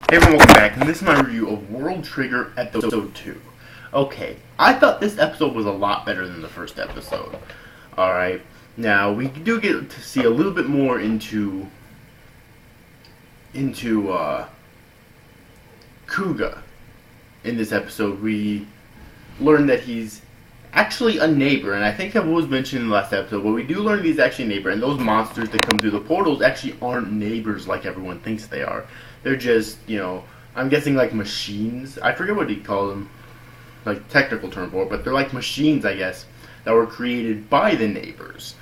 Hey everyone, welcome back, and this is my review of World Trigger Episode 2. Okay, I thought this episode was a lot better than the first episode. Alright, now we do get to see a little bit more into Kuga. In this episode, we learn that he's actually a neighbor, and I think that was mentioned in the last episode, but we do learn he's actually a neighbor, and those monsters that come through the portals actually aren't neighbors like everyone thinks they are. They're just, I'm guessing like machines. I forget what he called them, like technical term for it, but they're like machines, I guess, that were created by the neighbors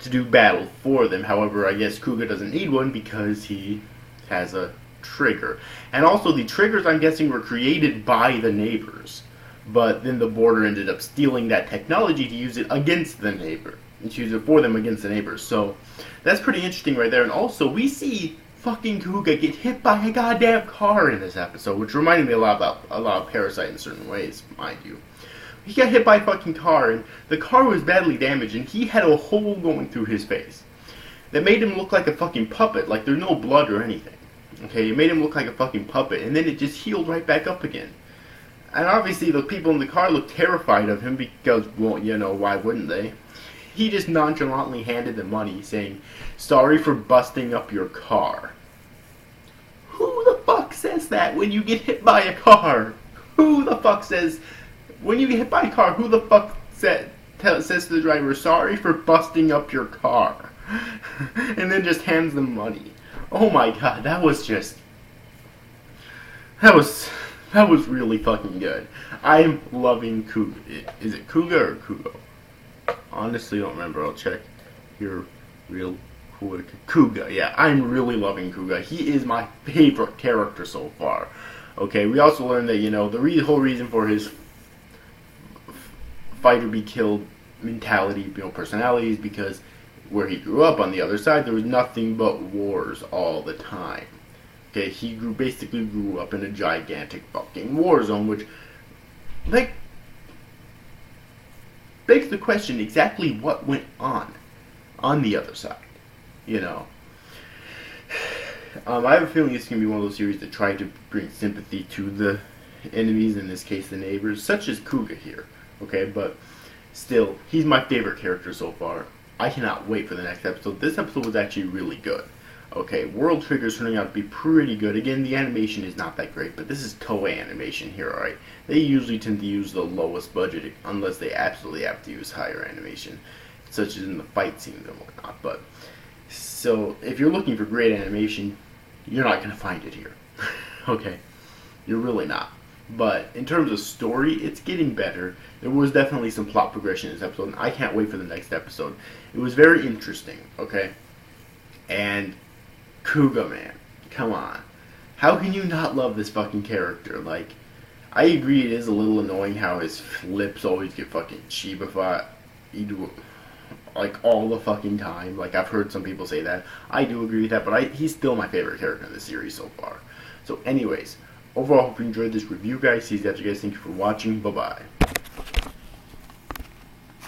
to do battle for them. However, I guess Kuga doesn't need one because he has a trigger. And also the triggers, I'm guessing, were created by the neighbors. But then the border ended up stealing that technology to use it against the neighbor. And to use it for them against the neighbors. So that's pretty interesting right there. And also, we see fucking Kuga get hit by a goddamn car in this episode, which reminded me a lot of Parasite in certain ways, mind you. He got hit by a fucking car, and the car was badly damaged, and he had a hole going through his face that made him look like a fucking puppet, like there's no blood or anything. Okay, it made him look like a fucking puppet, and then it just healed right back up again. And obviously the people in the car looked terrified of him because, well, why wouldn't they? He just nonchalantly handed them money, saying, "Sorry for busting up your car." Who the fuck says that when you get hit by a car? Who the fuck says, when you get hit by a car, who the fuck says to the driver, "Sorry for busting up your car," and then just hands them money? Oh my god, that was really fucking good. I'm loving Kuga. Is it Kuga or Kugo? Honestly, don't remember. I'll check here real quick. Kuga, yeah. I'm really loving Kuga. He is my favorite character so far. Okay, we also learned that, the whole reason for his fight or be killed mentality, personality is because where he grew up on the other side, there was nothing but wars all the time. Okay, he basically grew up in a gigantic fucking war zone, which, begs the question exactly what went on the other side. I have a feeling it's going to be one of those series that try to bring sympathy to the enemies, in this case the neighbors, such as Kuga here. Okay, but still, he's my favorite character so far. I cannot wait for the next episode. This episode was actually really good. Okay, World Trigger is turning out to be pretty good. Again, the animation is not that great, but this is Toei animation here, alright? They usually tend to use the lowest budget, unless they absolutely have to use higher animation, such as in the fight scenes and whatnot. But, so, if you're looking for great animation, you're not going to find it here. Okay? You're really not. But, in terms of story, it's getting better. There was definitely some plot progression in this episode, and I can't wait for the next episode. It was very interesting, okay? And Kuga, man, come on. How can you not love this fucking character? Like, I agree it is a little annoying how his lips always get fucking Chibified, like, all the fucking time. Like, I've heard some people say that. I do agree with that, but he's still my favorite character in the series so far. So, anyways, overall, I hope you enjoyed this review, guys. See you guys. Thank you for watching. Bye-bye.